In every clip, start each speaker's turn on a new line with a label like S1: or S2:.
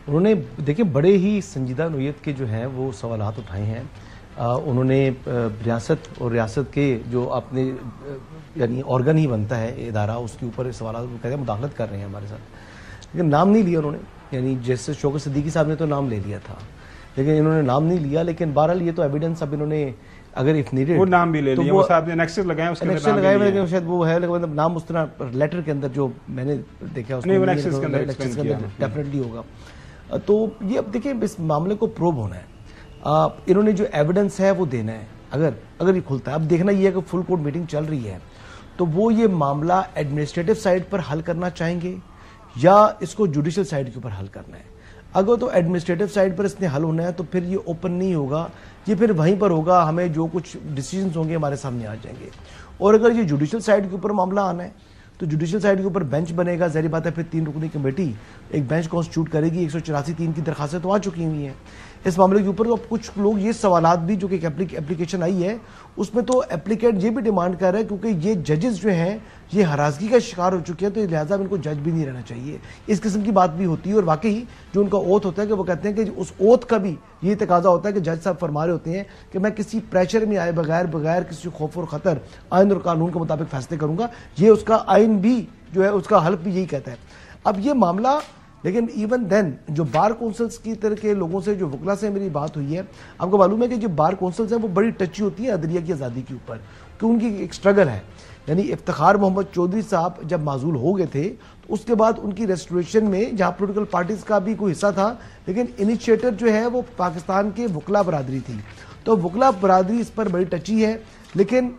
S1: انہوں نے دیکھیں بڑے ہی سنجیدہ نوعیت کے جو ہیں وہ سوالات اٹھائے ہیں. انہوں نے ریاست اور ریاست کے جو اپنے یعنی آرگن ہی بنتا ہے ادارہ، اس کے اوپر سوالات کہتے ہیں مداخلت کر رہے ہیں ہمارے ساتھ، لیکن نام نہیں لیا انہوں نے. یعنی جیسے شوکت صدیقی صاحب نے تو نام لے لیا تھا لیکن انہوں نے نام نہیں لیا. لیکن بہرحال یہ تو ایویڈنس اب انہوں نے اگر اف نیڈڈ
S2: وہ نام بھی لے لیا، وہ صاحب نے نیکسس لگائے اس کے اندر نام
S1: لگائے، لیکن شاید وہ ہے لیکن نام اس طرح لیٹر کے اندر جو میں نے دیکھا اس میں نیکسس کے اندر ڈیفینیٹلی ہوگا. تو یہ اب دیکھیں اس معاملے کو پروب ہونا ہے. انہوں نے جو ایویڈنس ہے وہ دینا ہے اگر یہ کھلتا ہے. اب دیکھنا یہ ہے کہ فل کورٹ میٹنگ چل رہی ہے تو وہ یہ معاملہ ایڈمنسٹریٹو سائڈ پر حل کرنا چاہیں گے یا اس کو جوڈیشل سائڈ کے اوپر حل کرنا ہے. اگر تو ایڈمنسٹریٹو سائڈ پر اس نے حل ہونا ہے تو پھر یہ اوپن نہیں ہوگا، یہ پھر وہیں پر ہوگا، ہمیں جو کچھ ڈیسیجنز ہوں گے ہمارے سامنے آ جائیں گے. اور اگر یہ جوڈیشل سائڈ کے اوپر معاملہ آنا ہے تو جوڈیشل سائڈ کے اوپر بینچ بنے گا. ظاہر بات ہے پھر 3 رکنی کمیٹی ایک بینچ کانسٹیٹیوٹ کرے گی. 184(3) کی درخواستیں تو آ چکی ہوئی ہیں اس معاملے کے اوپر. تو اب کچھ لوگ یہ سوالات بھی جو کہ اپلیکیشن آئی ہے اس میں تو اپلیکینٹ یہ بھی ڈیمانڈ کر رہا ہے کیونکہ یہ ججز جو ہیں یہ ہراسگی کا شکار ہو چکے ہیں تو لہٰذا ان کو جج بھی نہیں رہنا چاہیے. اس قسم کی بات بھی ہوتی ہے. اور واقعی جو ان کا اوتھ ہوتا ہے کہ وہ کہتے ہیں کہ اس اوتھ کا بھی یہ تقاضا ہوتا ہے کہ جج صاحب فرما رہے ہوتے ہیں کہ میں کسی پریشر میں آئے بغیر کسی خوف اور خطر آئین اور قانون کے مطابق فیصلے کروں گا. یہ اس کا آئین بھی جو ہے اس کا حلف بھی یہی کہتا ہے. اب یہ معاملہ لیکن ایون دین جو بار کونسلز کی طرح کے لوگوں سے جو وکلا سے میری بات ہوئی ہے، آپ کو معلوم ہے کہ جو بار کونسلز ہیں وہ بڑی ٹچی ہوتی ہیں عدلیہ کی آزادی کے اوپر کہ ان کی ایک سٹرگل ہے. یعنی افتخار محمد چودھری صاحب جب معزول ہو گئے تھے تو اس کے بعد ان کی ریسٹوریشن میں جہاں پولیٹیکل پارٹیز کا بھی کوئی حصہ تھا لیکن انیشیٹر جو ہے وہ پاکستان کے وکلا برادری تھی. تو وکلا برادری اس پر بڑی ٹچی ہے لیکن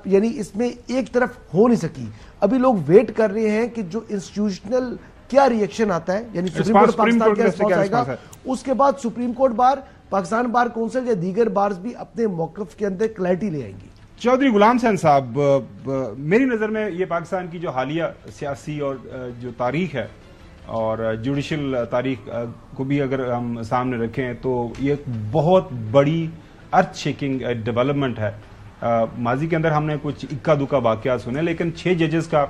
S1: یعنی اس میں ایک طرف ہو نہیں سکی. ابھی لوگ ویٹ کر رہے ہیں کہ جو انسٹیٹیوشنل کیا ری ایکشن آتا ہے، یعنی سپریم کورٹ پاکستان کیا رسپانس آئے گا. اس کے بعد supreme court bar, Pakistan bar council یا دیگر بارز بھی اپنے موقف کے اندر کلیئرٹی لے آئیں گی.
S2: چودھری غلام حسین صاحب، میری نظر میں یہ پاکستان کی جو حالیہ سیاسی اور جو تاریخ ہے اور جوڈیشل تاریخ کو بھی اگر ہم سامنے رکھیں تو یہ ایک بہت بڑی ارتھ شیکنگ ڈیولپمنٹ ہے. ماضی کے اندر ہم نے کچھ اکا دکا واقعات سنے لیکن 6 ججز کا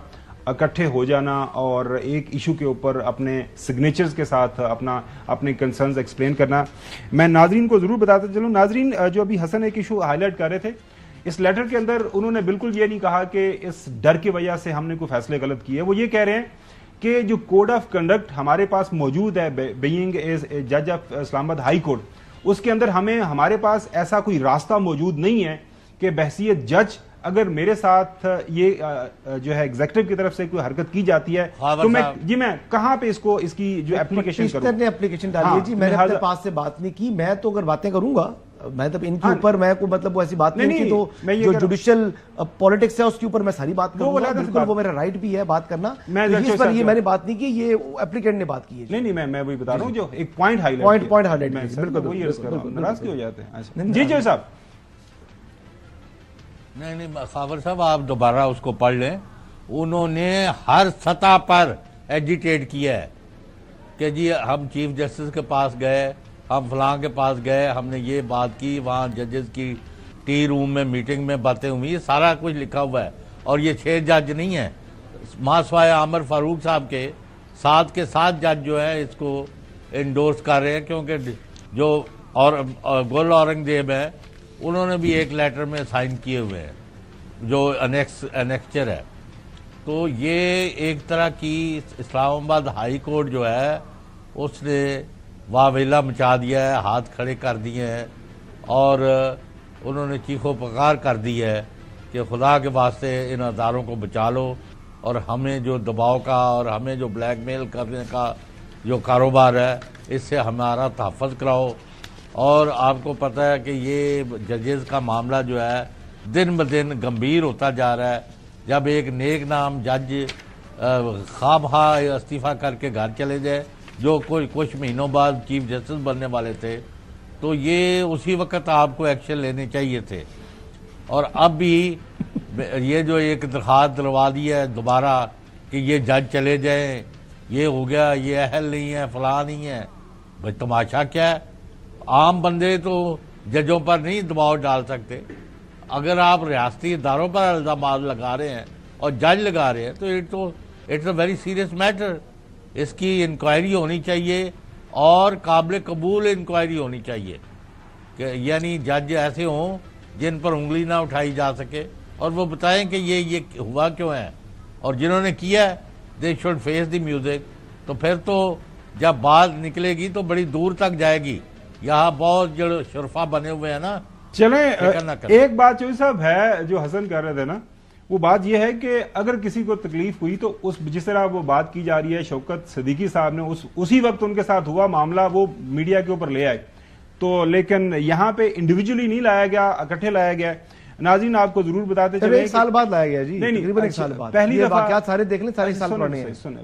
S2: اکٹھے ہو جانا اور ایک ایشو کے اوپر اپنے سگنیچرز کے ساتھ اپنے کنسرنز ایکسپلین کرنا. میں ناظرین کو ضرور بتاتا چلوں. ناظرین، جو ابھی حسن ایک ایشو ہائی لائٹ کر رہے تھے، اس لیٹر کے اندر انہوں نے بالکل یہ نہیں کہا کہ اس ڈر کی وجہ سے ہم نے کوئی فیصلے غلط کیے. وہ یہ کہہ رہے ہیں کہ جو کوڈ آف کنڈکٹ ہمارے پاس موجود ہے بینگ ایز جج آف اسلام آباد ہائی کورٹ، اس کے اندر ہمارے پاس ایسا کوئی راستہ موجود نہیں ہے کہ بحیثیت جج اگر میرے ساتھ یہ جو ہے ایگزیکٹو کی طرف سے کوئی حرکت کی جاتی ہے تو میں کہاں پہ اس کی جو اپلیکیشن کروں؟
S1: نے اپلیکیشن ڈالی ہے جی. میں نے اپنے پاس سے بات نہیں کی. میں تو اگر باتیں کروں گا میں تب ان کے اوپر میں کوئی مطلب ایسی بات نہیں کی تو جو جوڈیشل پالیٹکس ہے اس کے اوپر میں ساری بات کروں گا. بالکل وہ میرا رائٹ بھی ہے بات کرنا. اس پر یہ میں نے بات نہیں کی، یہ اپلیکینٹ نے بات کی ہے.
S2: نہیں میں وہی بتا رہا ہوں جو ایک پوائنٹ ہائی لائٹ بالکل ناراض کیوں ہو جاتے ہیں. جی صاحب.
S3: نہیں خاور صاحب آپ دوبارہ اس کو پڑھ لیں. انہوں نے ہر سطح پر ایجیٹیٹ کیا ہے کہ جی ہم چیف جسٹس کے پاس گئے، ہم فلاں کے پاس گئے، ہم نے یہ بات کی، وہاں ججز کی ٹی روم میں میٹنگ میں باتیں ہوئی، یہ سارا کچھ لکھا ہوا ہے. اور یہ 6 جج نہیں ہیں، ماسوائے عامر فاروق صاحب کے 7 کے 7 جج جو ہے اس کو انڈورس کر رہے ہیں کیونکہ جو اور گل اورنگزیب ہے انہوں نے بھی ایک لیٹر میں سائن کیے ہوئے ہیں جو انیکسچر ہے. تو یہ ایک طرح کی اسلام آباد ہائی کورٹ جو ہے اس نے واویلا مچا دیا ہے، ہاتھ کھڑے کر دیے ہیں اور انہوں نے چیخ و پکار کر دی ہے کہ خدا کے واسطے ان اداروں کو بچا لو اور ہمیں جو دباؤ کا اور ہمیں جو بلیک میل کرنے کا جو کاروبار ہے اس سے ہمارا تحفظ کراؤ. اور آپ کو پتہ ہے کہ یہ ججز کا معاملہ جو ہے دن بدن گمبھیر ہوتا جا رہا ہے. جب ایک نیک نام جج خواہ استعفیٰ کر کے گھر چلے جائے جو کچھ مہینوں بعد چیف جسٹس بننے والے تھے تو یہ اسی وقت آپ کو ایکشن لینے چاہیے تھے. اور اب بھی یہ جو ایک درخواست دلوا دی ہے دوبارہ کہ یہ جج چلے جائیں، یہ ہو گیا، یہ اہل نہیں ہے، فلاں نہیں ہے. بھائی تماشا کیا ہے؟ عام بندے تو ججوں پر نہیں دباؤ ڈال سکتے. اگر آپ ریاستی اداروں پر الزامات لگا رہے ہیں اور جج لگا رہے ہیں تو it's a very serious matter. اس کی انکوائری ہونی چاہیے اور قابل قبول انکوائری ہونی چاہیے کہ یعنی جج ایسے ہوں جن پر انگلی نہ اٹھائی جا سکے اور وہ بتائیں کہ یہ ہوا کیوں ہے، اور جنہوں نے کیا ہے they should face the music. تو پھر تو جب بات نکلے گی تو بڑی دور تک جائے گی. یہاں بہت جو شرفا بنے ہوئے ہیں نا.
S2: چلیں ایک بات چوہدری صاحب ہے جو حسن کر رہے تھے نا، وہ بات یہ ہے کہ اگر کسی کو تکلیف ہوئی تو جس طرح وہ بات کی جا رہی ہے شوکت صدیقی صاحب نے اسی وقت ان کے ساتھ ہوا معاملہ وہ میڈیا کے اوپر لے آئے تو، لیکن یہاں پہ انڈیویجولی نہیں لایا گیا، اکٹھے لایا گیا. ناظرین آپ کو ضرور بتاتے چلیں
S1: ایک سال بعد لایا گیا جی، تقریباً ایک سال بعد.
S2: پہلی دفعہ
S1: واقعات سارے دیکھ لیں، سارے سال پرانے ہیں.